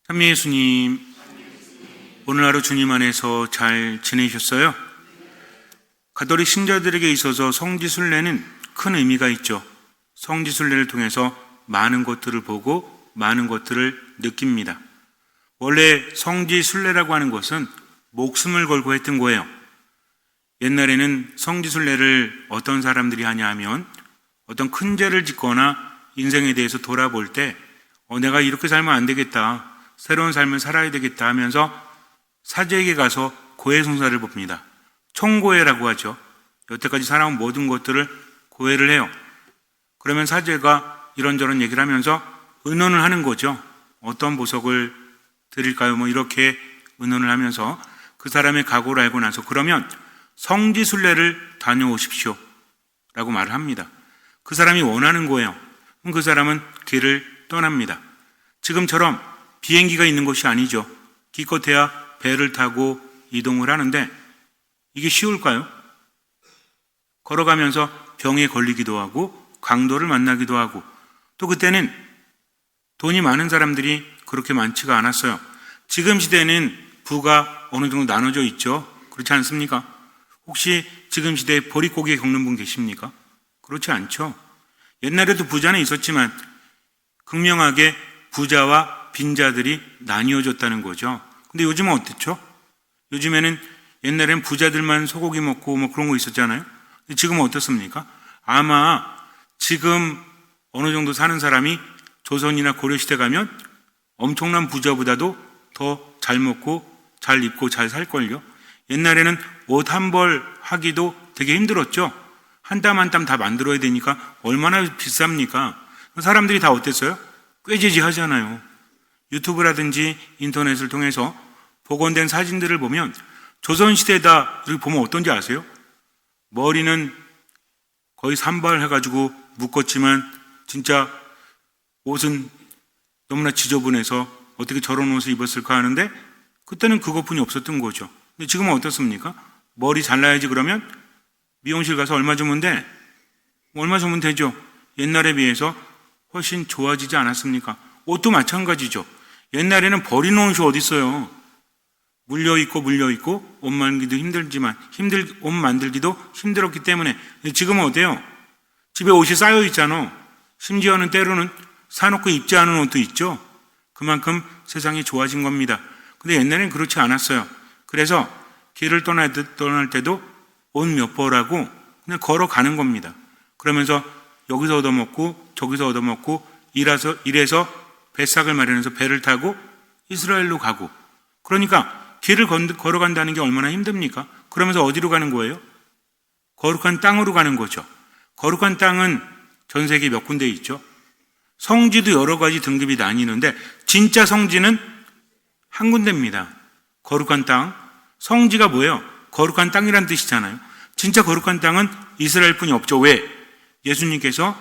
찬미 예수님, 오늘 하루 주님 안에서 잘 지내셨어요? 가톨릭 신자들에게 있어서 성지순례는 큰 의미가 있죠. 성지순례를 통해서 많은 것들을 보고 많은 것들을 느낍니다. 원래 성지순례라고 하는 것은 목숨을 걸고 했던 거예요. 옛날에는 성지순례를 어떤 사람들이 하냐 하면 어떤 큰 죄를 짓거나 인생에 대해서 돌아볼 때 내가 이렇게 살면 안 되겠다, 새로운 삶을 살아야 되겠다 하면서 사제에게 가서 고해성사를 봅니다. 총고해라고 하죠. 여태까지 살아온 모든 것들을 고해를 해요. 그러면 사제가 이런저런 얘기를 하면서 의논을 하는 거죠. 어떤 보석을 드릴까요? 이렇게 의논을 하면서 그 사람의 각오를 알고 나서 그러면 성지순례를 다녀오십시오 라고 말을 합니다. 그 사람이 원하는 거예요. 그럼 그 사람은 길을 떠납니다. 지금처럼 비행기가 있는 것이 아니죠. 기껏해야 배를 타고 이동을 하는데 이게 쉬울까요? 걸어가면서 병에 걸리기도 하고 강도를 만나기도 하고, 또 그때는 돈이 많은 사람들이 그렇게 많지가 않았어요. 지금 시대에는 부가 어느 정도 나눠져 있죠. 그렇지 않습니까? 혹시 지금 시대에 보릿고개 겪는 분 계십니까? 그렇지 않죠. 옛날에도 부자는 있었지만 극명하게 부자와 빈자들이 나뉘어졌다는 거죠. 근데 요즘은 어떻죠? 요즘에는 옛날엔 부자들만 소고기 먹고 그런 거 있었잖아요. 근데 지금은 어떻습니까? 아마 지금 어느 정도 사는 사람이 조선이나 고려시대 가면 엄청난 부자보다도 더 잘 먹고 잘 입고 잘 살걸요. 옛날에는 옷 한 벌 하기도 되게 힘들었죠. 한 땀 한 땀 다 만들어야 되니까 얼마나 비쌉니까? 사람들이 다 어땠어요? 꾀지지 하잖아요. 유튜브라든지 인터넷을 통해서 복원된 사진들을 보면 조선시대다 이렇게 보면 어떤지 아세요? 머리는 거의 산발 해가지고 묶었지만 진짜 옷은 너무나 지저분해서 어떻게 저런 옷을 입었을까 하는데 그때는 그것뿐이 없었던 거죠. 근데 지금은 어떻습니까? 머리 잘라야지 그러면 미용실 가서 얼마 주면 돼? 얼마 주면 되죠. 옛날에 비해서 훨씬 좋아지지 않았습니까? 옷도 마찬가지죠. 옛날에는 버리는 옷이 어디 있어요. 물려있고 옷 만들기도 힘들지만 옷 만들기도 힘들었기 때문에. 지금은 어때요? 집에 옷이 쌓여 있잖아. 심지어는 때로는 사놓고 입지 않은 옷도 있죠. 그만큼 세상이 좋아진 겁니다. 근데 옛날에는 그렇지 않았어요. 그래서 길을 떠날 때도 옷 몇 벌하고 그냥 걸어가는 겁니다. 그러면서 여기서 얻어먹고 저기서 얻어먹고 이래서 배싹을 마련해서 배를 타고 이스라엘로 가고, 그러니까 길을 걸어간다는 게 얼마나 힘듭니까? 그러면서 어디로 가는 거예요? 거룩한 땅으로 가는 거죠. 거룩한 땅은 전 세계 몇 군데 있죠. 성지도 여러 가지 등급이 나뉘는데 진짜 성지는 한 군데입니다. 거룩한 땅. 성지가 뭐예요? 거룩한 땅이란 뜻이잖아요. 진짜 거룩한 땅은 이스라엘뿐이 없죠. 왜? 예수님께서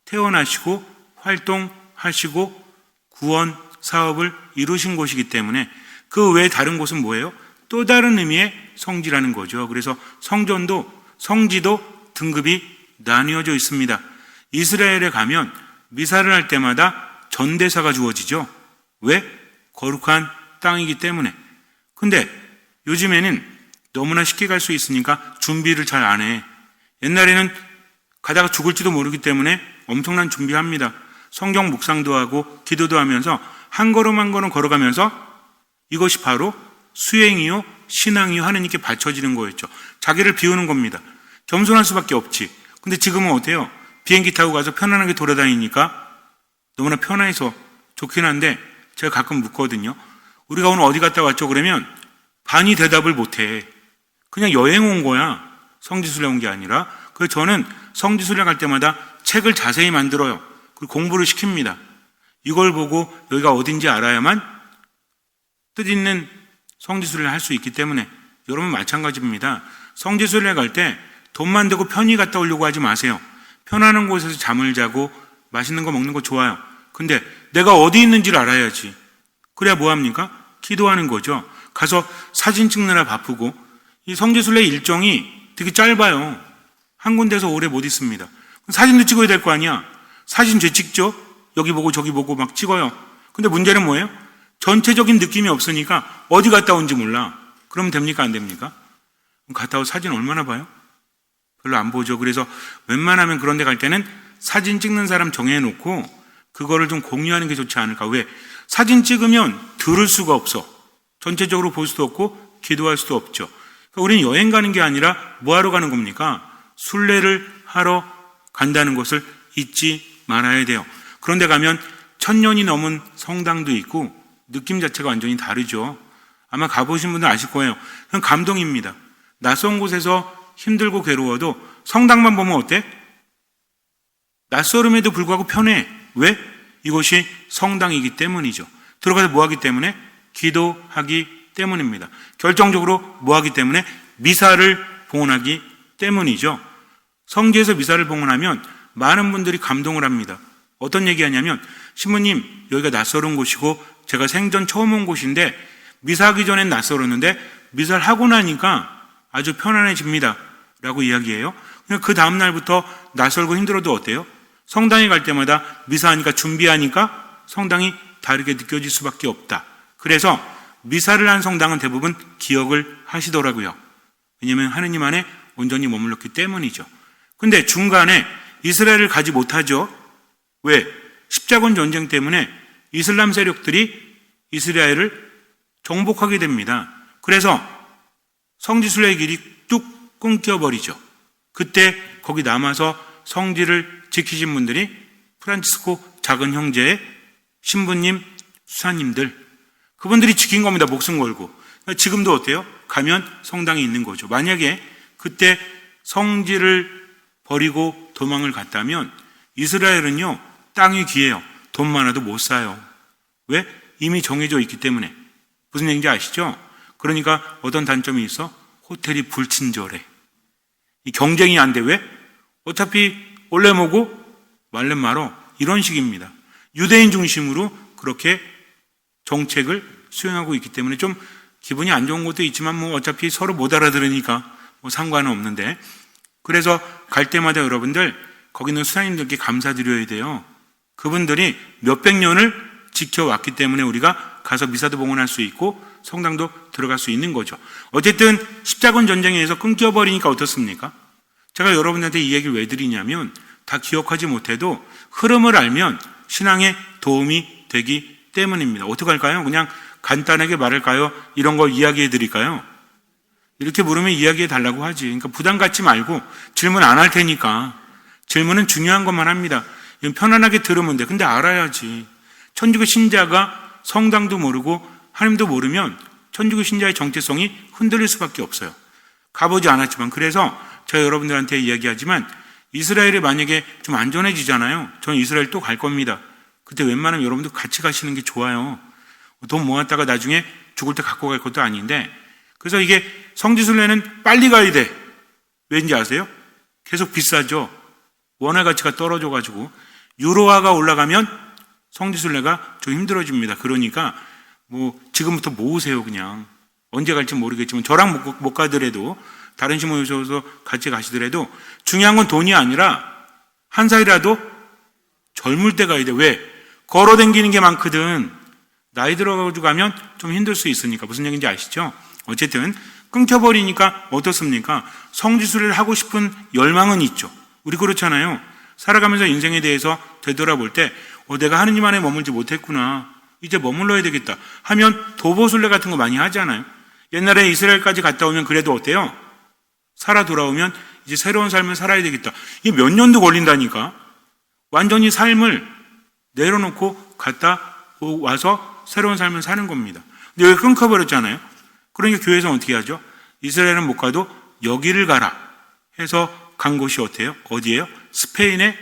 태어나시고 활동하시고 구원 사업을 이루신 곳이기 때문에 그 외에 다른 곳은 뭐예요? 또 다른 의미의 성지라는 거죠. 그래서 성지도 등급이 나뉘어져 있습니다. 이스라엘에 가면 미사를 할 때마다 전대사가 주어지죠. 왜? 거룩한 땅이기 때문에. 근데 요즘에는 너무나 쉽게 갈 수 있으니까 준비를 잘 안 해. 옛날에는 가다가 죽을지도 모르기 때문에 엄청난 준비합니다. 성경 묵상도 하고 기도도 하면서 한 걸음 한 걸음 걸어가면서 이것이 바로 수행이요 신앙이요 하느님께 바쳐지는 거였죠. 자기를 비우는 겁니다. 겸손할 수밖에 없지. 근데 지금은 어때요? 비행기 타고 가서 편안하게 돌아다니니까 너무나 편해서 좋긴 한데 제가 가끔 묻거든요. 우리가 오늘 어디 갔다 왔죠? 그러면 반이 대답을 못해. 그냥 여행 온 거야. 성지순례 온 게 아니라. 그래서 저는 성지순례 갈 때마다 책을 자세히 만들어요. 그리고 공부를 시킵니다. 이걸 보고 여기가 어딘지 알아야만 뜻있는 성지순례를 할 수 있기 때문에 여러분 마찬가지입니다. 성지순례 갈 때 돈만 대고 편히 갔다 오려고 하지 마세요. 편안한 곳에서 잠을 자고 맛있는 거 먹는 거 좋아요. 근데 내가 어디 있는지를 알아야지. 그래야 뭐합니까? 기도하는 거죠. 가서 사진 찍느라 바쁘고, 이 성지순례 일정이 되게 짧아요. 한 군데서 오래 못 있습니다. 사진도 찍어야 될 거 아니야. 사진 제 찍죠? 여기 보고 저기 보고 막 찍어요. 근데 문제는 뭐예요? 전체적인 느낌이 없으니까 어디 갔다 온지 몰라. 그러면 됩니까? 안 됩니까? 갔다 온 사진 얼마나 봐요? 별로 안 보죠. 그래서 웬만하면 그런 데 갈 때는 사진 찍는 사람 정해놓고 그거를 좀 공유하는 게 좋지 않을까. 왜? 사진 찍으면 들을 수가 없어. 전체적으로 볼 수도 없고 기도할 수도 없죠. 그러니까 우리는 여행 가는 게 아니라 뭐 하러 가는 겁니까? 순례를 하러 간다는 것을 잊지 말아야 돼요. 그런데 가면 1000년이 넘은 성당도 있고 느낌 자체가 완전히 다르죠. 아마 가보신 분들 아실 거예요. 그냥 감동입니다. 낯선 곳에서 힘들고 괴로워도 성당만 보면 어때? 낯설음에도 불구하고 편해. 왜? 이곳이 성당이기 때문이죠. 들어가서 뭐 하기 때문에? 기도하기 때문입니다. 결정적으로 뭐 하기 때문에? 미사를 봉헌하기 때문이죠. 성지에서 미사를 봉헌하면 많은 분들이 감동을 합니다. 어떤 얘기 하냐면, 신부님, 여기가 낯설은 곳이고 제가 생전 처음 온 곳인데 미사하기 전엔 낯설었는데 미사를 하고 나니까 아주 편안해집니다. 라고 이야기해요. 그 다음날부터 낯설고 힘들어도 어때요? 성당에 갈 때마다 미사하니까 준비하니까 성당이 다르게 느껴질 수밖에 없다. 그래서 미사를 한 성당은 대부분 기억을 하시더라고요. 왜냐하면 하느님 안에 온전히 머물렀기 때문이죠. 근데 중간에 이스라엘을 가지 못하죠. 왜? 십자군 전쟁 때문에 이슬람 세력들이 이스라엘을 정복하게 됩니다. 그래서 성지순례의 길이 뚝 끊겨버리죠. 그때 거기 남아서 성지를 지키신 분들이 프란치스코 작은 형제의 신부님, 수사님들, 그분들이 지킨 겁니다. 목숨 걸고. 지금도 어때요? 가면 성당이 있는 거죠. 만약에 그때 성지를 버리고 도망을 갔다면 이스라엘은요, 땅이 귀해요. 돈 많아도 못 사요. 왜? 이미 정해져 있기 때문에. 무슨 얘기인지 아시죠? 그러니까 어떤 단점이 있어? 호텔이 불친절해. 이 경쟁이 안 돼. 왜? 어차피 원래 뭐고 말렘 말어. 이런 식입니다. 유대인 중심으로 그렇게 정책을 수행하고 있기 때문에 좀 기분이 안 좋은 것도 있지만 뭐 어차피 서로 못 알아들으니까 뭐 상관은 없는데, 그래서 갈 때마다 여러분들 거기 있는 수사님들께 감사드려야 돼요. 그분들이 몇백 년을 지켜왔기 때문에 우리가 가서 미사도 봉헌할 수 있고 성당도 들어갈 수 있는 거죠. 어쨌든 십자군 전쟁에 의해서 끊겨버리니까 어떻습니까? 제가 여러분들한테 이 얘기를 왜 드리냐면, 다 기억하지 못해도 흐름을 알면 신앙에 도움이 되기 때문입니다. 어떻게 할까요? 그냥 간단하게 말할까요? 이런 걸 이야기해 드릴까요? 이렇게 물으면 이야기해 달라고 하지. 그러니까 부담 갖지 말고 질문 안 할 테니까. 질문은 중요한 것만 합니다. 편안하게 들으면 돼. 근데 알아야지. 천주교 신자가 성당도 모르고 하나님도 모르면 천주교 신자의 정체성이 흔들릴 수밖에 없어요. 가보지 않았지만. 그래서 제가 여러분들한테 이야기하지만 이스라엘이 만약에 좀 안전해지잖아요. 저는 이스라엘 또 갈 겁니다. 그때 웬만하면 여러분들 같이 가시는 게 좋아요. 돈 모았다가 나중에 죽을 때 갖고 갈 것도 아닌데. 그래서 이게 성지순례는 빨리 가야 돼. 왠지 아세요? 계속 비싸죠. 원화 가치가 떨어져가지고 유로화가 올라가면 성지순례가 좀 힘들어집니다. 그러니까 뭐 지금부터 모으세요. 그냥 언제 갈지 모르겠지만 저랑 못 가더라도 다른 신부 오셔서 같이 가시더라도 중요한 건 돈이 아니라 한 살이라도 젊을 때 가야 돼. 왜? 걸어 다니는 게 많거든. 나이 들어가지고 가면 좀 힘들 수 있으니까. 무슨 얘기인지 아시죠? 어쨌든 끊겨버리니까 어떻습니까? 성지순례를 하고 싶은 열망은 있죠. 우리 그렇잖아요. 살아가면서 인생에 대해서 되돌아볼 때 내가 하느님 안에 머물지 못했구나. 이제 머물러야 되겠다 하면 도보순례 같은 거 많이 하잖아요. 옛날에 이스라엘까지 갔다 오면 그래도 어때요? 살아 돌아오면 이제 새로운 삶을 살아야 되겠다. 이게 몇 년도 걸린다니까. 완전히 삶을 내려놓고 갔다 와서 새로운 삶을 사는 겁니다. 근데 여기 끊겨버렸잖아요. 그러니까 교회에서 어떻게 하죠? 이스라엘은 못 가도 여기를 가라 해서 간 곳이 어때요? 어디예요? 스페인의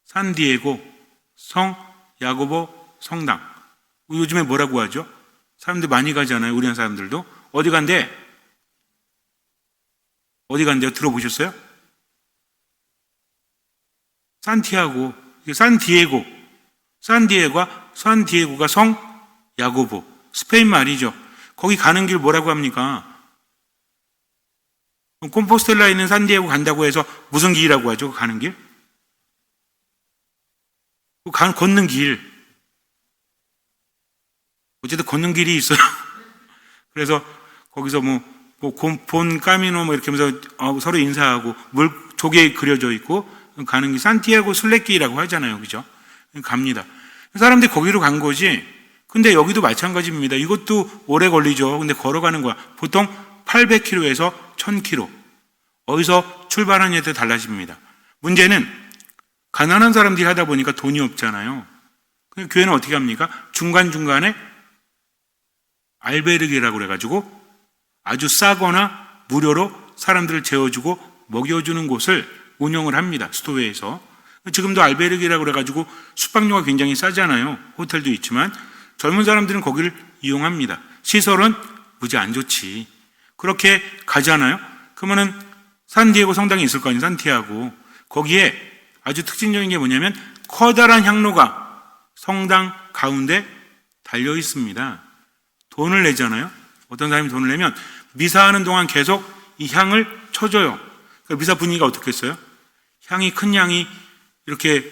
산디에고 성 야고보 성당. 요즘에 뭐라고 하죠? 사람들 많이 가잖아요. 우리나라 사람들도. 어디 간대? 어디 간대요? 들어보셨어요? 산티아고, 산디에고. 산디에고가 성 야고보. 스페인 말이죠. 거기 가는 길 뭐라고 합니까? 콤포스텔라에 있는 산디에고 간다고 해서 무슨 길이라고 하죠? 가는 길? 걷는 길. 어쨌든 걷는 길이 있어요. 그래서 거기서 본 까미노 이렇게 하면서 서로 인사하고 물 조개 그려져 있고 가는 게 산티아고 순례길이라고 하잖아요. 그죠? 갑니다. 사람들이 거기로 간 거지. 근데 여기도 마찬가지입니다. 이것도 오래 걸리죠. 근데 걸어가는 거야. 보통 800km에서 1000km. 어디서 출발하냐에 따라 달라집니다. 문제는 가난한 사람들이 하다 보니까 돈이 없잖아요. 그래서 교회는 어떻게 합니까? 중간중간에 알베르게라고 그래가지고 아주 싸거나 무료로 사람들을 재워주고 먹여주는 곳을 운영을 합니다. 수도회에서. 지금도 알베르게라고 그래가지고 숙박료가 굉장히 싸잖아요. 호텔도 있지만 젊은 사람들은 거기를 이용합니다. 시설은 무지 안 좋지. 그렇게 가잖아요. 그러면은 산디에고 성당이 있을 거 아니에요. 산티아고. 거기에 아주 특징적인 게 뭐냐면 커다란 향로가 성당 가운데 달려 있습니다. 돈을 내잖아요. 어떤 사람이 돈을 내면 미사하는 동안 계속 이 향을 쳐줘요. 그 미사 분위기가 어떻겠어요? 큰 향이 이렇게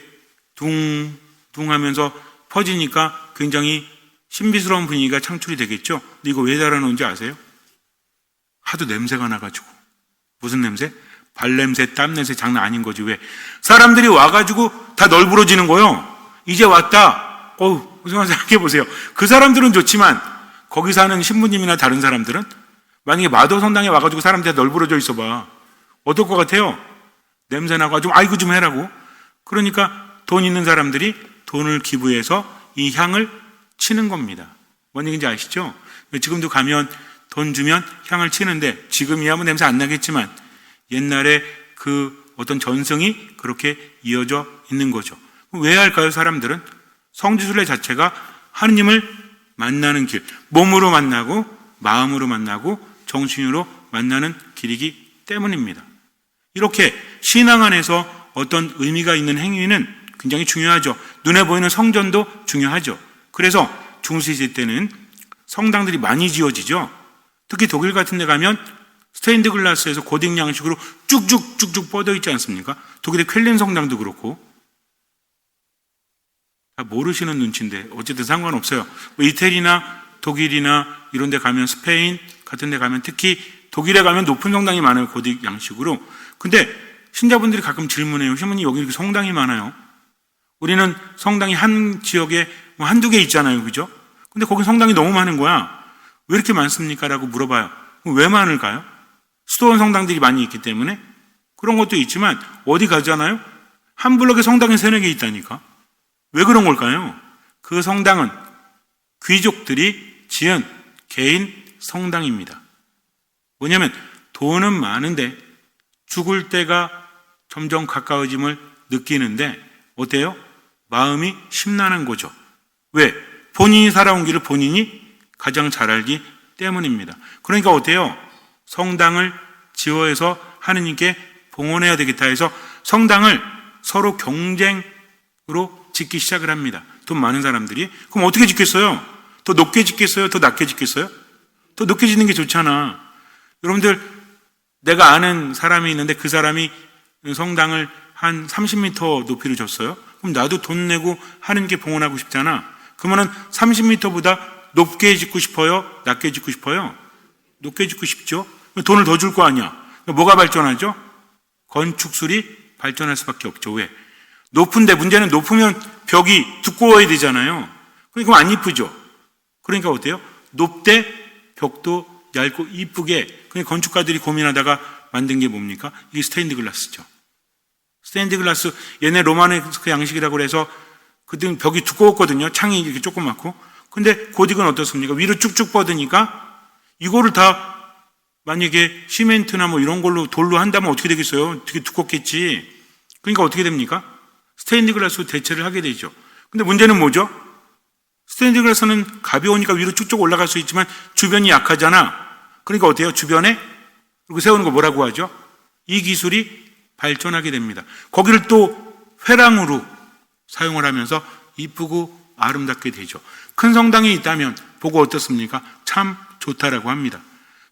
둥둥하면서 퍼지니까 굉장히 신비스러운 분위기가 창출이 되겠죠. 근데 이거 왜 달아놓은지 아세요? 하도 냄새가 나가지고. 무슨 냄새? 발냄새, 땀냄새 장난 아닌 거지. 왜? 사람들이 와가지고 다 널브러지는 거예요. 이제 왔다. 무슨 생각해 보세요. 그 사람들은 좋지만 거기 사는 신부님이나 다른 사람들은 만약에 마도 성당에 와가지고 사람들이 다 널브러져 있어봐. 어떨 것 같아요? 냄새 나가지고 아이고 좀 해라고. 그러니까 돈 있는 사람들이 돈을 기부해서 이 향을 치는 겁니다. 뭔 얘기인지 아시죠? 지금도 가면 돈 주면 향을 치는데 지금이야 냄새 안 나겠지만 옛날에 그 어떤 전승이 그렇게 이어져 있는 거죠. 왜 할까요? 사람들은 성지순례 자체가 하느님을 만나는 길, 몸으로 만나고 마음으로 만나고 정신으로 만나는 길이기 때문입니다. 이렇게 신앙 안에서 어떤 의미가 있는 행위는 굉장히 중요하죠. 눈에 보이는 성전도 중요하죠. 그래서 중세시대 때는 성당들이 많이 지어지죠. 특히 독일 같은 데 가면 스테인드 글라스에서 고딕 양식으로 쭉쭉 뻗어 있지 않습니까? 독일의 쾰른 성당도 그렇고. 다 모르시는 눈치인데 어쨌든 상관없어요. 이태리나 독일이나 이런 데 가면 스페인 같은 데 가면 특히 독일에 가면 높은 성당이 많아요. 고딕 양식으로. 근데 신자분들이 가끔 질문해요. 신부님 여기 이렇게 성당이 많아요. 우리는 성당이 한 지역에 한두 개 있잖아요. 그죠? 근데 거기 성당이 너무 많은 거야. 왜 이렇게 많습니까? 라고 물어봐요. 왜 많을까요? 수도원 성당들이 많이 있기 때문에 그런 것도 있지만 어디 가잖아요? 한 블럭에 성당이 3-4개 있다니까. 왜 그런 걸까요? 그 성당은 귀족들이 지은 개인 성당입니다. 뭐냐면 돈은 많은데 죽을 때가 점점 가까워짐을 느끼는데 어때요? 마음이 심란한 거죠. 왜? 본인이 살아온 길을 본인이 가장 잘 알기 때문입니다. 그러니까 어때요? 성당을 지어서 하느님께 봉헌해야 되겠다 해서 성당을 서로 경쟁으로 짓기 시작을 합니다. 돈 많은 사람들이. 그럼 어떻게 짓겠어요? 더 높게 짓겠어요? 더 낮게 짓겠어요? 더 높게 짓는 게 좋잖아. 여러분들 내가 아는 사람이 있는데 그 사람이 성당을 한 30m 높이로 줬어요. 그럼 나도 돈 내고 하느님께 봉헌하고 싶잖아. 그러면은 30m보다 높게 짓고 싶어요? 낮게 짓고 싶어요? 높게 짓고 싶죠? 돈을 더 줄 거 아니야. 뭐가 발전하죠? 건축술이 발전할 수밖에 없죠. 왜? 높은데 문제는 높으면 벽이 두꺼워야 되잖아요. 그러니까 안 이쁘죠. 그러니까 어때요? 높대 벽도 얇고 이쁘게. 그러니까 건축가들이 고민하다가 만든 게 뭡니까? 이게 스테인드 글라스죠. 스테인드 글라스 얘네 로마네스크 양식이라고 해서 그때 벽이 두꺼웠거든요. 창이 이렇게 조그맣고. 근데 고딕은 어떻습니까? 위로 쭉쭉 뻗으니까 이거를 다 만약에 시멘트나 이런 걸로 돌로 한다면 어떻게 되겠어요? 되게 두껍겠지. 그러니까 어떻게 됩니까? 스테인드 글라스로 대체를 하게 되죠. 근데 문제는 뭐죠? 스테인드 글라스는 가벼우니까 위로 쭉쭉 올라갈 수 있지만 주변이 약하잖아. 그러니까 어때요? 주변에 이렇게 세우는 거 뭐라고 하죠? 이 기술이 발전하게 됩니다. 거기를 또 회랑으로 사용을 하면서 이쁘고 아름답게 되죠. 큰 성당이 있다면 보고 어떻습니까? 참 좋다라고 합니다.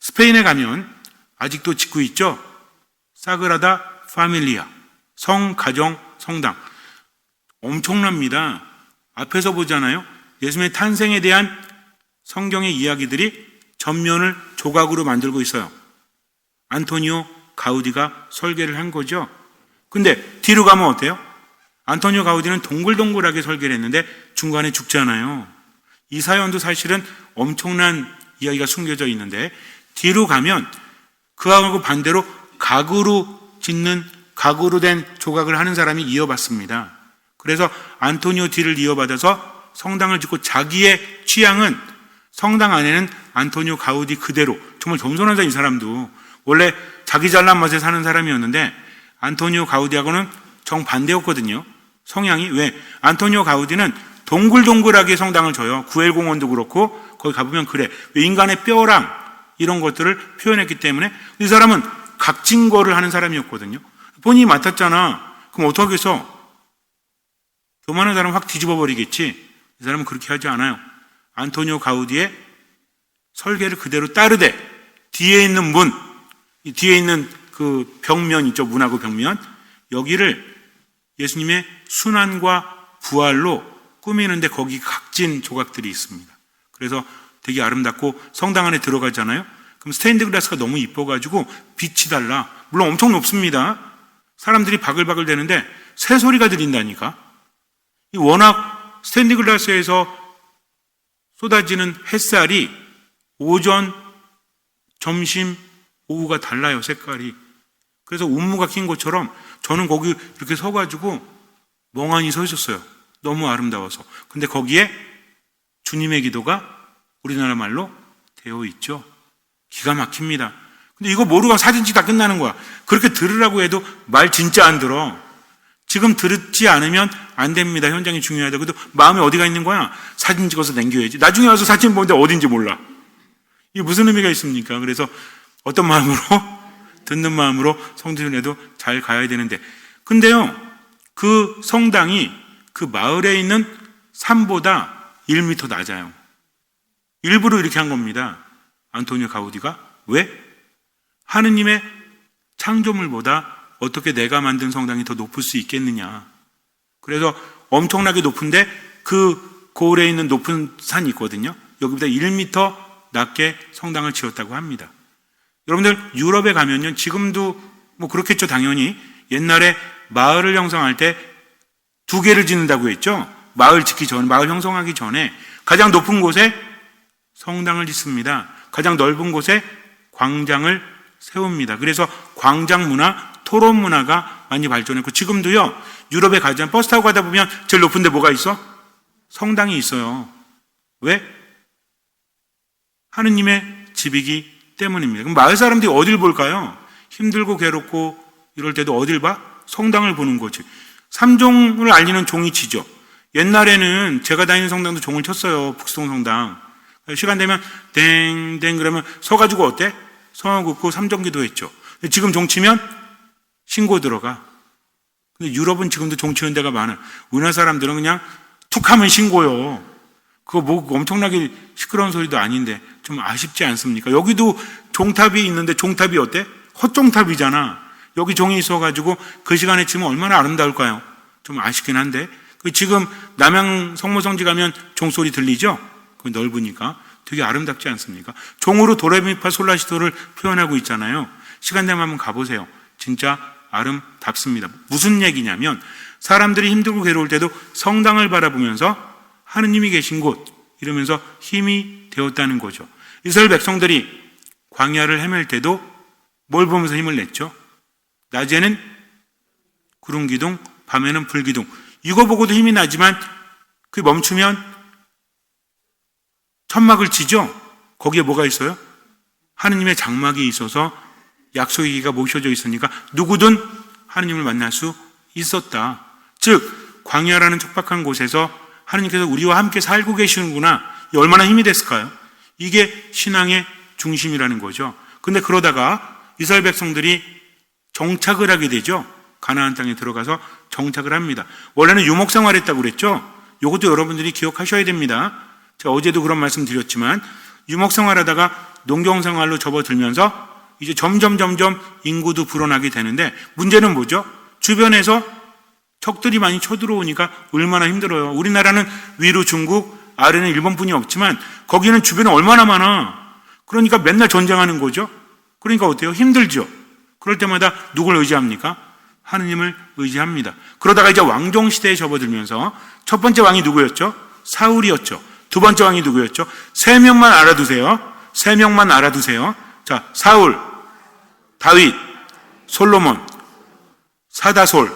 스페인에 가면 아직도 짓고 있죠? 사그라다 파밀리아, 성가정 성당. 엄청납니다. 앞에서 보잖아요. 예수님의 탄생에 대한 성경의 이야기들이 전면을 조각으로 만들고 있어요. 안토니오 가우디가 설계를 한 거죠. 근데 뒤로 가면 어때요? 안토니오 가우디는 동글동글하게 설계를 했는데 중간에 죽잖아요. 이 사연도 사실은 엄청난 이야기가 숨겨져 있는데 뒤로 가면 그하고 반대로 각으로 된 조각을 하는 사람이 이어받습니다. 그래서 안토니오 뒤를 이어받아서 성당을 짓고 자기의 취향은 성당 안에는 안토니오 가우디 그대로, 정말 겸손한 사람, 이 사람도 원래 자기 잘난 맛에 사는 사람이었는데 안토니오 가우디하고는 정반대였거든요. 성향이. 왜? 안토니오 가우디는 동글동글하게 성당을 져요. 구엘공원도 그렇고 거기 가보면 그래. 왜? 인간의 뼈랑 이런 것들을 표현했기 때문에. 이 사람은 각진 거를 하는 사람이었거든요. 본인이 맡았잖아. 그럼 어떡하겠어? 교만한 사람 확 뒤집어 버리겠지. 이 사람은 그렇게 하지 않아요. 안토니오 가우디의 설계를 그대로 따르되 뒤에 있는 문, 이 뒤에 있는 그 벽면 있죠. 문하고 벽면. 여기를 예수님의 순환과 부활로 꾸미는데 거기 각진 조각들이 있습니다. 그래서 되게 아름답고 성당 안에 들어가잖아요. 그럼 스테인드 글라스가 너무 이뻐가지고 빛이 달라. 물론 엄청 높습니다. 사람들이 바글바글 대는데 새소리가 들린다니까. 이 워낙 스테인드 글라스에서 쏟아지는 햇살이 오전, 점심, 오후가 달라요. 색깔이. 그래서 운무가 낀 것처럼 저는 거기 이렇게 서가지고 멍하니 서 있었어요. 너무 아름다워서. 근데 거기에 주님의 기도가 우리나라 말로 되어 있죠. 기가 막힙니다. 근데 이거 모르고 사진 찍다 끝나는 거야. 그렇게 들으라고 해도 말 진짜 안 들어. 지금 듣지 않으면 안 됩니다. 현장이 중요하다. 그래도 마음이 어디가 있는 거야? 사진 찍어서 남겨야지. 나중에 와서 사진 보는데 어딘지 몰라. 이게 무슨 의미가 있습니까? 그래서 어떤 마음으로? 듣는 마음으로 성지순례도 잘 가야 되는데. 근데요, 그 성당이 그 마을에 있는 산보다 1m 낮아요. 일부러 이렇게 한 겁니다. 안토니오 가우디가. 왜? 하느님의 창조물보다 어떻게 내가 만든 성당이 더 높을 수 있겠느냐. 그래서 엄청나게 높은데 그 고을에 있는 높은 산이 있거든요. 여기보다 1m 낮게 성당을 지었다고 합니다. 여러분들 유럽에 가면요, 지금도 뭐 그렇겠죠. 당연히 옛날에 마을을 형성할 때 2개를 짓는다고 했죠. 마을 형성하기 전에 가장 높은 곳에 성당을 짓습니다. 가장 넓은 곳에 광장을 세웁니다. 그래서 광장 문화, 토론 문화가 많이 발전했고, 지금도요, 유럽에 가면 버스 타고 가다 보면 제일 높은 데 뭐가 있어? 성당이 있어요. 왜? 하느님의 집이기 때문입니다. 그럼 마을 사람들이 어딜 볼까요? 힘들고 괴롭고 이럴 때도 어딜 봐? 성당을 보는 거지. 삼종을 알리는 종이 치죠. 옛날에는 제가 다니는 성당도 종을 쳤어요. 북수동 성당. 시간 되면 땡땡 그러면 서가지고 어때? 성화 긋고 삼종기도 했죠. 지금 종 치면 신고 들어가. 근데 유럽은 지금도 종 치는 데가 많아요. 우리나라 사람들은 그냥 툭 하면 신고요. 그거 뭐 엄청나게 시끄러운 소리도 아닌데 좀 아쉽지 않습니까? 여기도 종탑이 있는데 종탑이 어때? 헛종탑이잖아. 여기 종이 있어가지고 그 시간에 치면 얼마나 아름다울까요? 좀 아쉽긴 한데. 지금 남양 성모성지 가면 종소리 들리죠? 그 넓으니까 되게 아름답지 않습니까? 종으로 도레미파 솔라시도를 표현하고 있잖아요. 시간 되면 한번 가보세요. 진짜 아름답습니다. 무슨 얘기냐면 사람들이 힘들고 괴로울 때도 성당을 바라보면서 하느님이 계신 곳 이러면서 힘이 되었다는 거죠. 이스라엘 백성들이 광야를 헤맬 때도 뭘 보면서 힘을 냈죠? 낮에는 구름 기둥, 밤에는 불 기둥. 이거 보고도 힘이 나지만 그게 멈추면 천막을 치죠? 거기에 뭐가 있어요? 하느님의 장막이 있어서 약속의 기가 모셔져 있으니까 누구든 하느님을 만날 수 있었다. 즉 광야라는 척박한 곳에서 하느님께서 우리와 함께 살고 계시는구나. 이 얼마나 힘이 됐을까요? 이게 신앙의 중심이라는 거죠. 근데 그러다가 이스라엘 백성들이 정착을 하게 되죠. 가나안 땅에 들어가서 정착을 합니다. 원래는 유목생활 했다고 그랬죠. 이것도 여러분들이 기억하셔야 됩니다. 제가 어제도 그런 말씀 드렸지만 유목생활 하다가 농경생활로 접어들면서 이제 점점 인구도 불어나게 되는데 문제는 뭐죠? 주변에서 적들이 많이 쳐들어오니까 얼마나 힘들어요. 우리나라는 위로 중국, 아래는 일본뿐이 없지만 거기는 주변에 얼마나 많아. 그러니까 맨날 전쟁하는 거죠. 그러니까 어때요? 힘들죠. 그럴 때마다 누굴 의지합니까? 하느님을 의지합니다. 그러다가 이제 왕정 시대에 접어들면서 첫 번째 왕이 누구였죠? 사울이었죠. 두 번째 왕이 누구였죠? 세 명만 알아두세요. 세 명만 알아두세요. 자, 사울, 다윗, 솔로몬, 사다솔.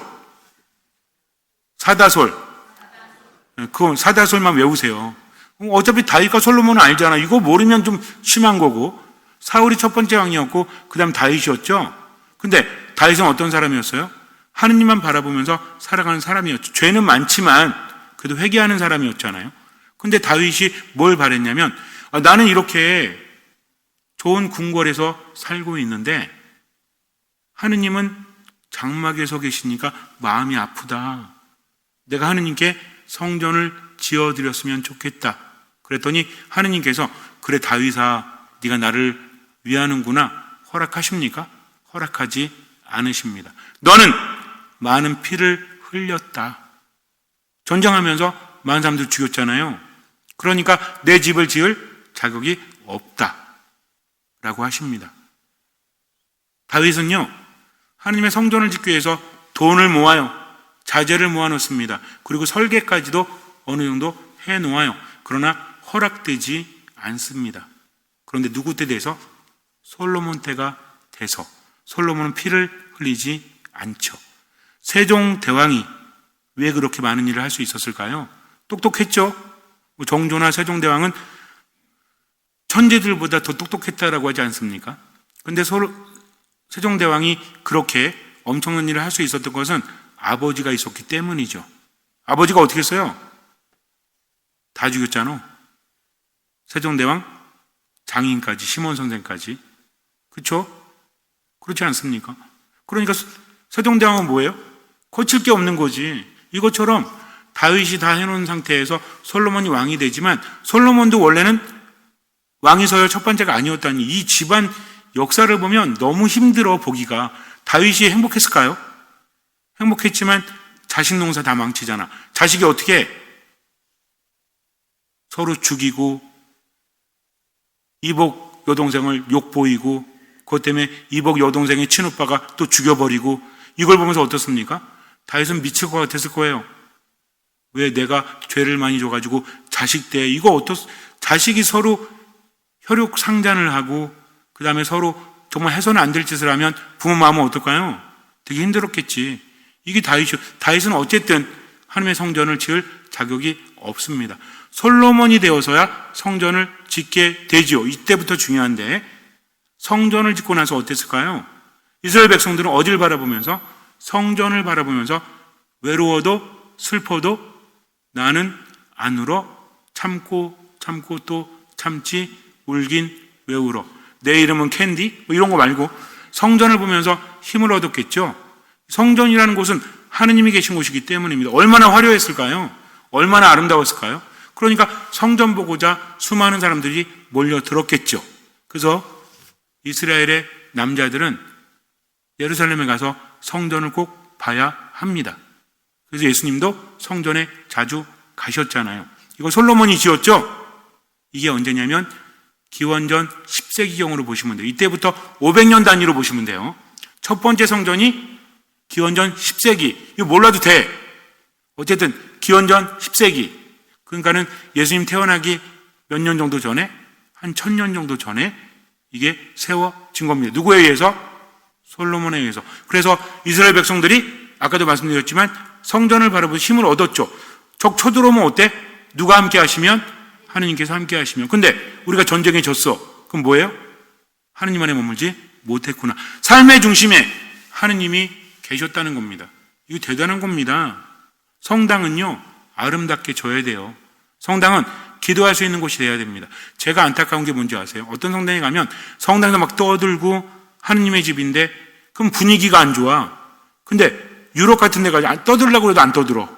그건 사다솔만 외우세요. 어차피 다윗과 솔로몬은 알잖아. 이거 모르면 좀 심한 거고. 사울이 첫 번째 왕이었고 그 다음 다윗이었죠. 근데 다윗은 어떤 사람이었어요? 하느님만 바라보면서 살아가는 사람이었죠. 죄는 많지만 그래도 회개하는 사람이었잖아요. 근데 다윗이 뭘 바랬냐면 나는 이렇게 좋은 궁궐에서 살고 있는데 하느님은 장막에 서 계시니까 마음이 아프다. 내가 하느님께 성전을 지어드렸으면 좋겠다. 그랬더니 하느님께서 그래 다윗아 네가 나를 위하는구나. 허락하십니까? 허락하지 않으십니다. 너는 많은 피를 흘렸다. 전쟁하면서 많은 사람들 죽였잖아요. 그러니까 내 집을 지을 자격이 없다. 라고 하십니다. 다윗은요, 하나님의 성전을 짓기 위해서 돈을 모아요. 자재를 모아놓습니다. 그리고 설계까지도 어느 정도 해놓아요. 그러나 허락되지 않습니다. 그런데 누구 때 돼서? 솔로몬 때가 돼서 솔로몬은 피를 흘리지 않죠. 세종대왕이 왜 그렇게 많은 일을 할 수 있었을까요? 똑똑했죠. 정조나 세종대왕은 천재들보다 더 똑똑했다라고 하지 않습니까? 그런데 세종대왕이 그렇게 엄청난 일을 할 수 있었던 것은 아버지가 있었기 때문이죠. 아버지가 어떻게 했어요? 다 죽였잖아. 세종대왕, 장인까지, 심원 선생까지. 그렇죠? 그렇지 않습니까? 그러니까 세종대왕은 뭐예요? 고칠 게 없는 거지. 이것처럼 다윗이 다 해놓은 상태에서 솔로몬이 왕이 되지만 솔로몬도 원래는 왕이 서열 첫 번째가 아니었다니. 이 집안 역사를 보면 너무 힘들어 보기가. 다윗이 행복했을까요? 행복했지만 자식 농사 다 망치잖아. 자식이 어떻게 해? 서로 죽이고 이복 여동생을 욕보이고 그것 때문에 이복 여동생의 친오빠가 또 죽여버리고 이걸 보면서 어떻습니까? 다윗은 미칠 것 같았을 거예요. 왜 내가 죄를 많이 줘가지고 자식 때 이거 자식이 서로 혈육 상잔을 하고 그 다음에 서로 정말 해서는 안 될 짓을 하면 부모 마음은 어떨까요? 되게 힘들었겠지. 이게 다윗은 어쨌든 하나님의 성전을 지을 자격이 없습니다. 솔로몬이 되어서야 성전을 짓게 되지요. 이때부터 중요한데 성전을 짓고 나서 어땠을까요? 이스라엘 백성들은 어디를 바라보면서? 성전을 바라보면서 외로워도 슬퍼도 나는 안 울어 참고 또 참지 울긴 왜 울어. 내 이름은 캔디? 뭐 이런 거 말고 성전을 보면서 힘을 얻었겠죠. 성전이라는 곳은 하느님이 계신 곳이기 때문입니다. 얼마나 화려했을까요? 얼마나 아름다웠을까요? 그러니까 성전 보고자 수많은 사람들이 몰려들었겠죠. 그래서 이스라엘의 남자들은 예루살렘에 가서 성전을 꼭 봐야 합니다. 그래서 예수님도 성전에 자주 가셨잖아요. 이거 솔로몬이 지었죠? 이게 언제냐면 기원전 10세기경으로 보시면 돼요. 이때부터 500년 단위로 보시면 돼요. 첫 번째 성전이 기원전 10세기. 이거 몰라도 돼. 어쨌든 기원전 10세기. 그러니까는 예수님 태어나기 몇 년 정도 전에, 한 1000년 정도 전에 이게 세워진 겁니다. 누구에 의해서? 솔로몬에 의해서. 그래서 이스라엘 백성들이 아까도 말씀드렸지만 성전을 바라보고 힘을 얻었죠. 적 쳐들어오면 어때? 누가 함께 하시면? 하느님께서 함께 하시면. 근데 우리가 전쟁에 졌어. 그럼 뭐예요? 하느님 안에 머물지 못했구나. 삶의 중심에 하느님이 계셨다는 겁니다. 이거 대단한 겁니다. 성당은요, 아름답게 져야 돼요. 성당은 기도할 수 있는 곳이 돼야 됩니다. 제가 안타까운 게 뭔지 아세요? 어떤 성당에 가면 성당에서 막 떠들고 하느님의 집인데 그럼 분위기가 안 좋아. 근데 유럽 같은 데 가서 떠들려고 해도 안 떠들어.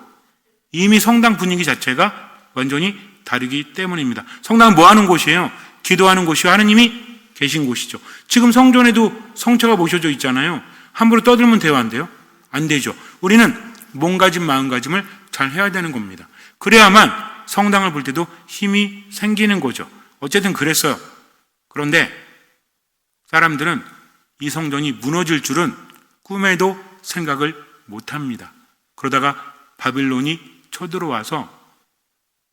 이미 성당 분위기 자체가 완전히 다르기 때문입니다. 성당은 뭐 하는 곳이에요? 기도하는 곳이요. 하느님이 계신 곳이죠. 지금 성전에도 성체가 모셔져 있잖아요. 함부로 떠들면 돼요, 안 돼요? 안 되죠. 우리는 몸가짐, 마음가짐을 잘 해야 되는 겁니다. 그래야만 성당을 볼 때도 힘이 생기는 거죠. 어쨌든 그랬어요. 그런데 사람들은 이 성전이 무너질 줄은 꿈에도 생각을 못합니다. 그러다가 바빌론이 쳐들어와서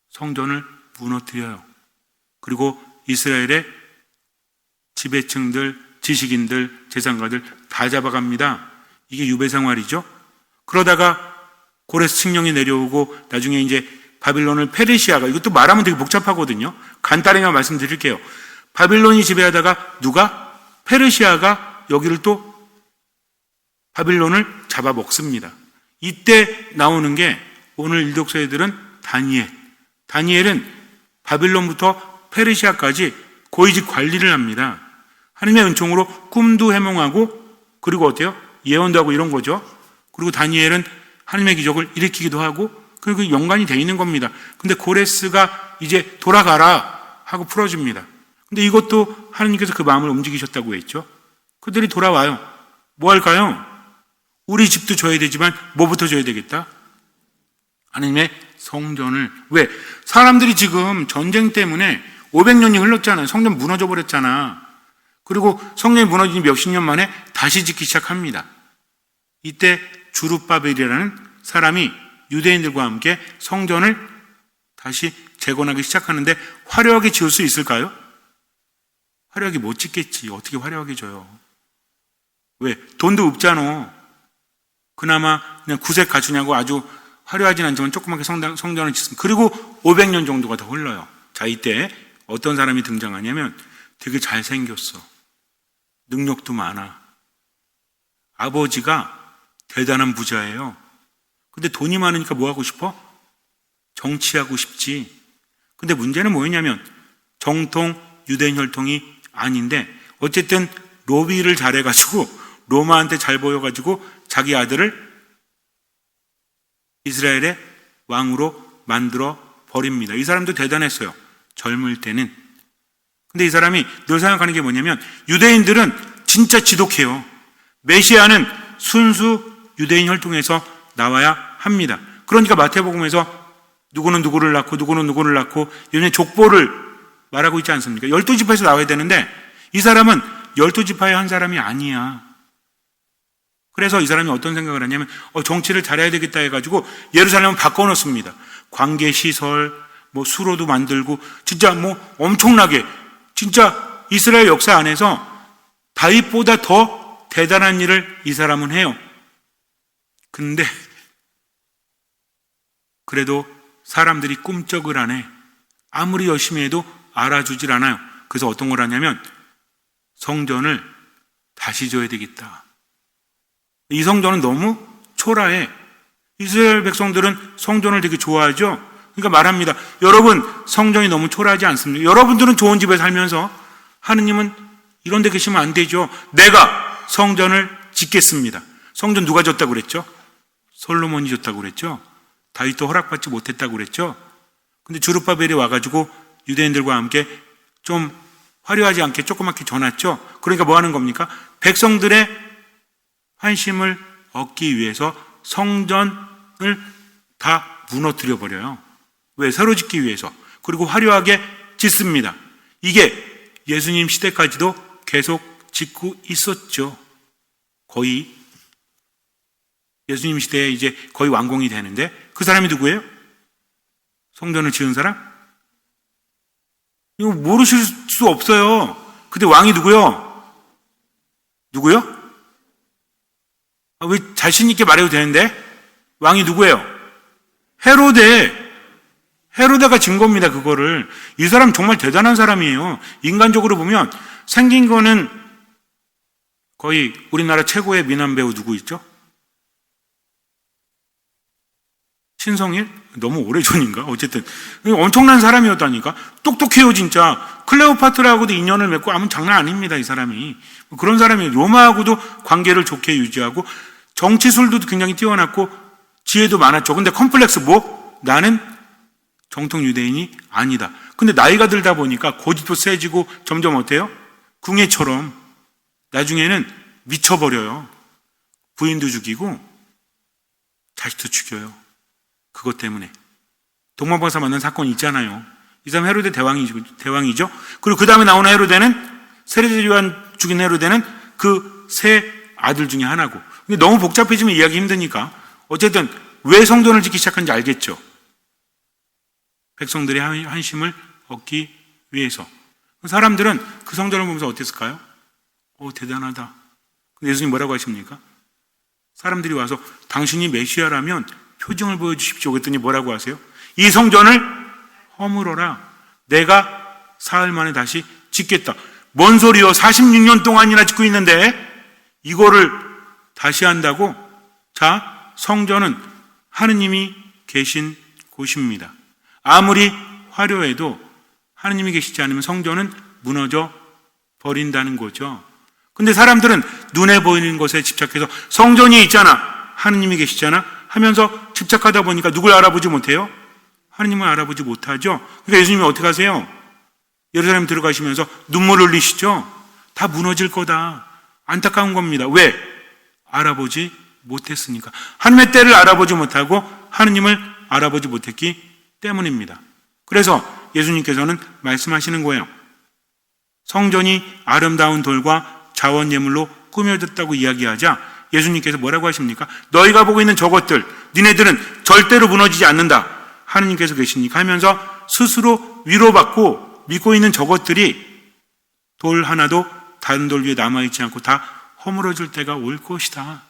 성전을 무너뜨려요. 그리고 이스라엘의 지배층들, 지식인들, 재산가들 다 잡아갑니다. 이게 유배 생활이죠. 그러다가 고레스 칙령이 내려오고 나중에 이제 바빌론을 페르시아가, 이것도 말하면 되게 복잡하거든요. 간단히만 말씀드릴게요. 바빌론이 지배하다가 누가? 페르시아가 여기를 또 바빌론을 잡아먹습니다. 이때 나오는 게 오늘 일독서에 들은 다니엘. 다니엘은 바빌론부터 페르시아까지 고위직 관리를 합니다. 하나님의 은총으로 꿈도 해몽하고, 그리고 어때요? 예언도 하고 이런 거죠. 그리고 다니엘은 하나님의 기적을 일으키기도 하고, 그리고 연관이 돼 있는 겁니다. 근데 고레스가 이제 돌아가라 하고 풀어줍니다. 근데 이것도 하나님께서 그 마음을 움직이셨다고 했죠. 그들이 돌아와요. 뭐 할까요? 우리 집도 줘야 되지만 뭐부터 줘야 되겠다? 하나님의 성전을. 왜? 사람들이 지금 전쟁 때문에 500년이 흘렀잖아요. 성전 무너져 버렸잖아. 그리고 성전이 무너진 몇십 년 만에 다시 짓기 시작합니다. 이때 주룹바벨이라는 사람이 유대인들과 함께 성전을 다시 재건하기 시작하는데 화려하게 지을 수 있을까요? 화려하게 못 짓겠지. 어떻게 화려하게 져요? 왜? 돈도 없잖아. 그나마 그냥 구색 갖추냐고 아주 화려하진 않지만 조그맣게 성전을 짓습니다. 그리고 500년 정도가 더 흘러요. 자, 이때 어떤 사람이 등장하냐면 되게 잘생겼어. 능력도 많아. 아버지가 대단한 부자예요. 근데 돈이 많으니까 뭐 하고 싶어? 정치하고 싶지. 근데 문제는 뭐였냐면 정통 유대인 혈통이 아닌데 어쨌든 로비를 잘해가지고 로마한테 잘 보여가지고 자기 아들을 이스라엘의 왕으로 만들어 버립니다. 이 사람도 대단했어요. 젊을 때는. 근데 이 사람이 늘 생각하는 게 뭐냐면 유대인들은 진짜 지독해요. 메시아는 순수 유대인 혈통에서 나와야 합니다. 그러니까 마태복음에서 누구는 누구를 낳고 누구는 누구를 낳고 요즘에 족보를 말하고 있지 않습니까? 12지파에서 나와야 되는데 이 사람은 12지파의 한 사람이 아니야. 그래서 이 사람이 어떤 생각을 하냐면 정치를 잘해야 되겠다 해가지고 예루살렘을 바꿔놓습니다. 관계시설, 뭐 수로도 만들고 진짜 뭐 엄청나게 진짜 이스라엘 역사 안에서 다윗보다 더 대단한 일을 이 사람은 해요. 근데 그래도 사람들이 꿈쩍을 안 해. 아무리 열심히 해도 알아주질 않아요. 그래서 어떤 걸 하냐면 성전을 다시 줘야 되겠다. 이 성전은 너무 초라해. 이스라엘 백성들은 성전을 되게 좋아하죠. 그러니까 말합니다. 여러분, 성전이 너무 초라하지 않습니까? 여러분들은 좋은 집에 살면서 하느님은 이런 데 계시면 안 되죠. 내가 성전을 짓겠습니다. 성전 누가 졌다고 그랬죠? 솔로몬이 졌다고 그랬죠? 다윗도 허락받지 못했다고 그랬죠? 근데 주룹바벨이 와가지고 유대인들과 함께 좀 화려하지 않게 조그맣게 져놨죠? 그러니까 뭐 하는 겁니까? 백성들의 환심을 얻기 위해서 성전을 다 무너뜨려 버려요. 왜? 새로 짓기 위해서. 그리고 화려하게 짓습니다. 이게 예수님 시대까지도 계속 짓고 있었죠. 거의 예수님 시대에 이제 거의 완공이 되는데 그 사람이 누구예요? 성전을 지은 사람? 이거 모르실 수 없어요. 근데 왕이 누구요? 누구요? 왜 자신 있게 말해도 되는데? 왕이 누구예요? 헤로데가 진 겁니다, 그거를. 이 사람 정말 대단한 사람이에요. 인간적으로 보면 생긴 거는 거의 우리나라 최고의 미남 배우 누구 있죠? 신성일? 너무 오래전인가? 어쨌든 엄청난 사람이었다니까. 똑똑해요 진짜. 클레오파트라하고도 인연을 맺고 아무 장난 아닙니다 이 사람이. 그런 사람이 로마하고도 관계를 좋게 유지하고 정치술도 굉장히 뛰어났고 지혜도 많았죠. 근데 컴플렉스 뭐? 나는 정통 유대인이 아니다. 근데 나이가 들다 보니까 고집도 세지고 점점 어때요? 궁예처럼 나중에는 미쳐버려요. 부인도 죽이고 자식도 죽여요. 그것 때문에. 동방박사 만난 사건이 있잖아요. 이 사람 헤로데 대왕이죠. 그리고 그 다음에 나오는 헤로데는 세례자 요한 죽인 헤로데는 그 세 아들 중에 하나고. 근데 너무 복잡해지면 이해하기 힘드니까 어쨌든 왜 성전을 짓기 시작한지 알겠죠. 백성들의 한심을 얻기 위해서. 사람들은 그 성전을 보면서 어땠을까요? 대단하다. 근데 예수님 뭐라고 하십니까? 사람들이 와서 당신이 메시아라면 표징을 보여주십시오. 그랬더니 뭐라고 하세요? 이 성전을 허물어라. 내가 사흘 만에 다시 짓겠다. 뭔 소리요? 46년 동안이나 짓고 있는데 이거를 다시 한다고? 자, 성전은 하느님이 계신 곳입니다. 아무리 화려해도 하느님이 계시지 않으면 성전은 무너져 버린다는 거죠. 근데 사람들은 눈에 보이는 것에 집착해서 성전이 있잖아, 하느님이 계시잖아 하면서 집착하다 보니까 누굴 알아보지 못해요? 하느님을 알아보지 못하죠. 그러니까 예수님이 어떻게 하세요? 예루살렘 들어가시면서 눈물 흘리시죠. 다 무너질 거다. 안타까운 겁니다. 왜? 알아보지 못했으니까. 하나님의 때를 알아보지 못하고 하느님을 알아보지 못했기 때문입니다. 그래서 예수님께서는 말씀하시는 거예요. 성전이 아름다운 돌과 자원 예물로 꾸며졌다고 이야기하자 예수님께서 뭐라고 하십니까? 너희가 보고 있는 저것들, 니네들은 절대로 무너지지 않는다. 하느님께서 계시니까 하면서 스스로 위로받고 믿고 있는 저것들이 돌 하나도 다른 돌 위에 남아있지 않고 다 허물어질 때가 올 것이다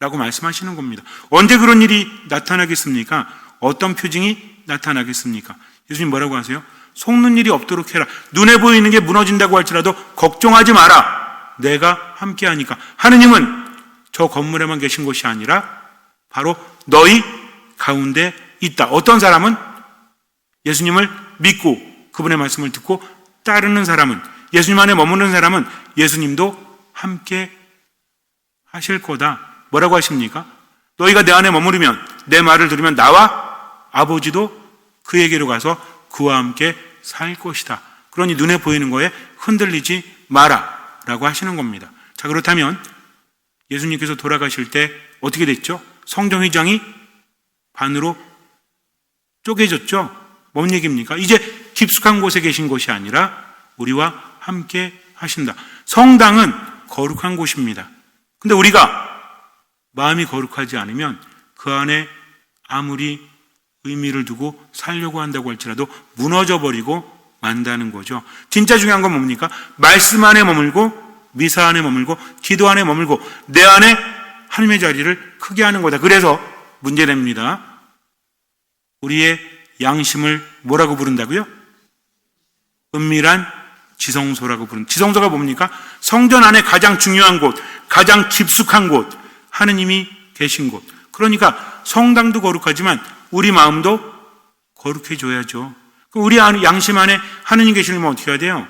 라고 말씀하시는 겁니다. 언제 그런 일이 나타나겠습니까? 어떤 표징이 나타나겠습니까? 예수님 뭐라고 하세요? 속는 일이 없도록 해라. 눈에 보이는 게 무너진다고 할지라도 걱정하지 마라. 내가 함께하니까. 하느님은 저 건물에만 계신 것이 아니라 바로 너희 가운데 있다. 어떤 사람은 예수님을 믿고 그분의 말씀을 듣고 따르는 사람은, 예수님 안에 머무는 사람은 예수님도 함께 하실 거다. 뭐라고 하십니까? 너희가 내 안에 머무르면, 내 말을 들으면 나와 아버지도 그에게로 가서 그와 함께 살 것이다. 그러니 눈에 보이는 거에 흔들리지 마라 라고 하시는 겁니다. 자, 그렇다면 예수님께서 돌아가실 때 어떻게 됐죠? 성전 휘장이 반으로 쪼개졌죠? 뭔 얘기입니까? 이제 깊숙한 곳에 계신 것이 아니라 우리와 함께 하신다. 성당은 거룩한 곳입니다. 근데 우리가 마음이 거룩하지 않으면 그 안에 아무리 의미를 두고 살려고 한다고 할지라도 무너져 버리고 만다는 거죠. 진짜 중요한 건 뭡니까? 말씀 안에 머물고 미사 안에 머물고 기도 안에 머물고 내 안에 하나님의 자리를 크게 하는 거다. 그래서 문제됩니다. 우리의 양심을 뭐라고 부른다고요? 은밀한 지성소라고 부른다. 지성소가 뭡니까? 성전 안에 가장 중요한 곳, 가장 깊숙한 곳, 하느님이 계신 곳. 그러니까 성당도 거룩하지만 우리 마음도 거룩해져야죠. 우리 양심 안에 하느님 계시려면 어떻게 해야 돼요?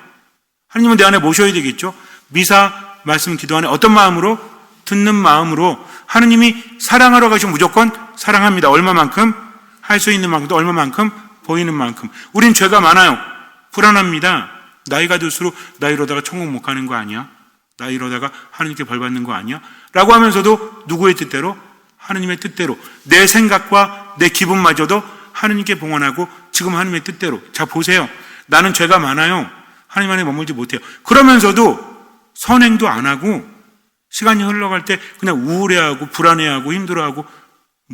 하느님은 내 안에 모셔야 되겠죠. 미사, 말씀, 기도 안에 어떤 마음으로? 듣는 마음으로. 하느님이 사랑하러 가시면 무조건 사랑합니다. 얼마만큼? 할 수 있는 만큼, 또 얼마만큼? 보이는 만큼. 우린 죄가 많아요. 불안합니다. 나이가 들수록 나 이러다가 천국 못 가는 거 아니야? 나 이러다가 하느님께 벌 받는 거 아니야? 라고 하면서도 누구의 뜻대로? 하느님의 뜻대로. 내 생각과 내 기분마저도 하느님께 봉헌하고 지금 하느님의 뜻대로. 자, 보세요. 나는 죄가 많아요. 하느님 안에 머물지 못해요. 그러면서도 선행도 안 하고 시간이 흘러갈 때 그냥 우울해하고 불안해하고 힘들어하고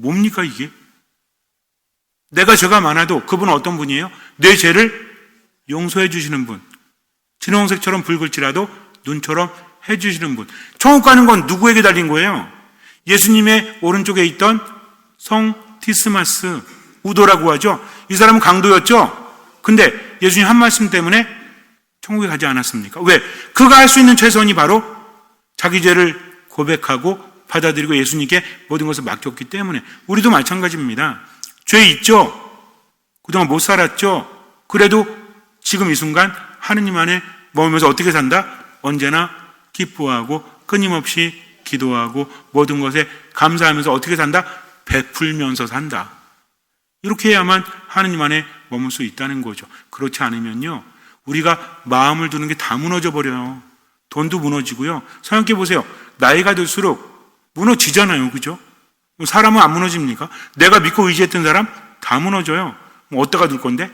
뭡니까 이게? 내가 죄가 많아도 그분은 어떤 분이에요? 내 죄를 용서해 주시는 분. 진홍색처럼 붉을지라도 눈처럼 해 주시는 분. 천국 가는 건 누구에게 달린 거예요? 예수님의 오른쪽에 있던 성 디스마스, 우도라고 하죠. 이 사람은 강도였죠. 근데 예수님 한 말씀 때문에 천국에 가지 않았습니까? 왜? 그가 할 수 있는 최선이 바로 자기 죄를 고백하고 받아들이고 예수님께 모든 것을 맡겼기 때문에. 우리도 마찬가지입니다. 죄 있죠? 그동안 못 살았죠? 그래도 지금 이 순간 하느님 안에 머물면서 어떻게 산다? 언제나 기뻐하고 끊임없이 기도하고 모든 것에 감사하면서 어떻게 산다? 베풀면서 산다. 이렇게 해야만 하느님 안에 머물 수 있다는 거죠. 그렇지 않으면요, 우리가 마음을 두는 게 다 무너져 버려요. 돈도 무너지고요. 생각해 보세요. 나이가 들수록 무너지잖아요. 그죠? 사람은 안 무너집니까? 내가 믿고 의지했던 사람 다 무너져요. 뭐 어디다가 둘 건데?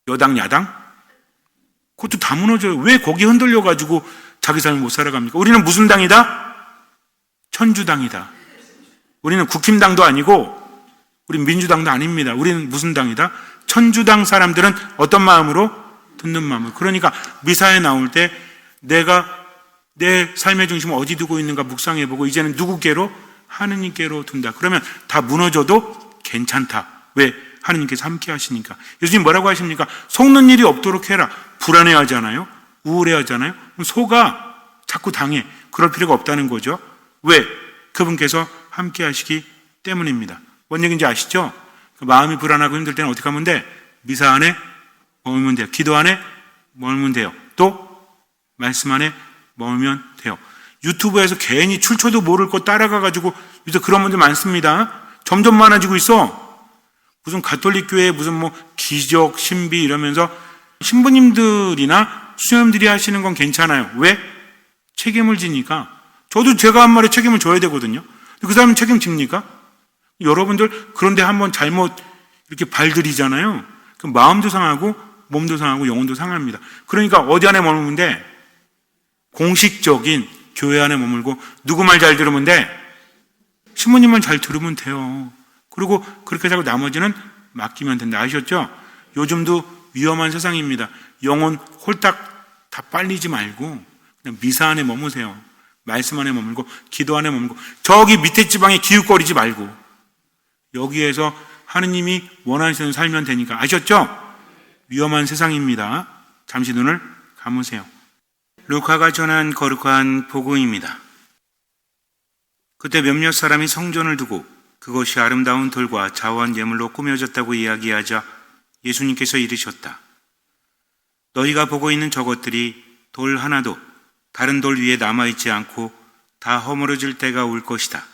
여당, 야당? 그것도 다 무너져요. 왜 거기 흔들려가지고 자기 삶을 못 살아갑니까? 우리는 무슨 당이다? 천주당이다. 우리는 국힘당도 아니고 우리 민주당도 아닙니다. 우리는 무슨 당이다? 천주당 사람들은 어떤 마음으로? 듣는 마음으로. 그러니까 미사에 나올 때 내가 내 삶의 중심을 어디 두고 있는가 묵상해보고 이제는 누구께로? 하느님께로 둔다. 그러면 다 무너져도 괜찮다. 왜? 하느님께서 함께 하시니까. 예수님 뭐라고 하십니까? 속는 일이 없도록 해라. 불안해하잖아요. 우울해하잖아요. 소가 자꾸 당해. 그럴 필요가 없다는 거죠. 왜? 그분께서 함께 하시기 때문입니다. 뭔 얘기인지 아시죠? 마음이 불안하고 힘들 때는 어떻게 하면 돼? 미사 안에 머물면 돼요. 기도 안에 머물면 돼요. 또 말씀 안에 머물면 돼요. 유튜브에서 괜히 출처도 모를 거 따라가가지고 요새 그런 분들 많습니다. 점점 많아지고 있어. 무슨 가톨릭 교회 무슨 뭐 기적, 신비 이러면서 신부님들이나 수녀님들이 하시는 건 괜찮아요. 왜? 책임을 지니까. 저도 제가 한 말에 책임을 져야 되거든요. 그 사람은 책임집니까? 여러분들 그런데 한번 잘못 이렇게 발들이잖아요. 그럼 마음도 상하고 몸도 상하고 영혼도 상합니다. 그러니까 어디 안에 머물면 돼? 공식적인 교회 안에 머물고 누구 말 잘 들으면 돼? 신부님만 잘 들으면 돼요. 그리고 그렇게 하고 나머지는 맡기면 된다. 아셨죠? 요즘도 위험한 세상입니다. 영혼 홀딱 다 빨리지 말고 그냥 미사 안에 머무세요. 말씀 안에 머물고 기도 안에 머물고 저기 밑에 지방에 기웃거리지 말고 여기에서 하느님이 원하시는 살면 되니까. 아셨죠? 위험한 세상입니다. 잠시 눈을 감으세요. 루카가 전한 거룩한 복음입니다. 그때 몇몇 사람이 성전을 두고 그것이 아름다운 돌과 자원 예물로 꾸며졌다고 이야기하자 예수님께서 이르셨다. 너희가 보고 있는 저것들이 돌 하나도 다른 돌 위에 남아있지 않고 다 허물어질 때가 올 것이다.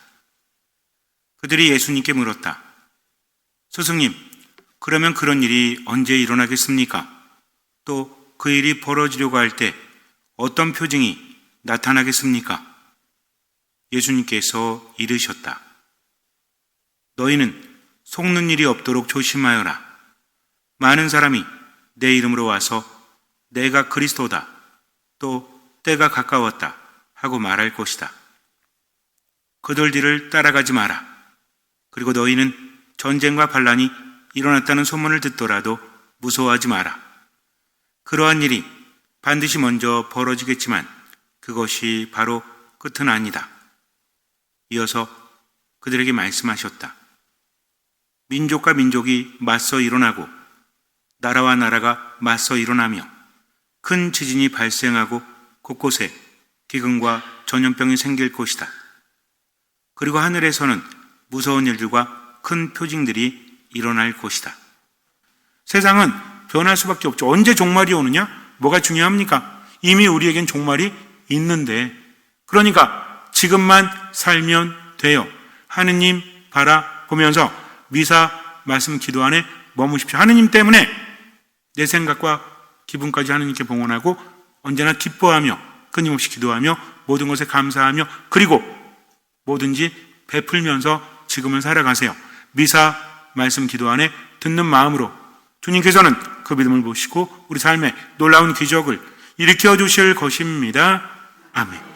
그들이 예수님께 물었다. 스승님, 그러면 그런 일이 언제 일어나겠습니까? 또 그 일이 벌어지려고 할 때 어떤 표징이 나타나겠습니까? 예수님께서 이르셨다. 너희는 속는 일이 없도록 조심하여라. 많은 사람이 내 이름으로 와서 내가 그리스도다. 또 때가 가까웠다 하고 말할 것이다. 그들 뒤를 따라가지 마라. 그리고 너희는 전쟁과 반란이 일어났다는 소문을 듣더라도 무서워하지 마라. 그러한 일이 반드시 먼저 벌어지겠지만 그것이 바로 끝은 아니다. 이어서 그들에게 말씀하셨다. 민족과 민족이 맞서 일어나고 나라와 나라가 맞서 일어나며 큰 지진이 발생하고 곳곳에 기근과 전염병이 생길 것이다. 그리고 하늘에서는 무서운 일들과 큰 표징들이 일어날 것이다. 세상은 변할 수밖에 없죠. 언제 종말이 오느냐? 뭐가 중요합니까? 이미 우리에겐 종말이 있는데, 그러니까 지금만 살면 돼요. 하느님 바라보면서 미사 말씀 기도 안에 머무십시오. 하느님 때문에 내 생각과 기분까지 하느님께 봉헌하고 언제나 기뻐하며 끊임없이 기도하며 모든 것에 감사하며 그리고 뭐든지 베풀면서 지금을 살아가세요. 미사 말씀 기도 안에 듣는 마음으로 주님께서는 그 믿음을 보시고 우리 삶에 놀라운 기적을 일으켜 주실 것입니다. 아멘.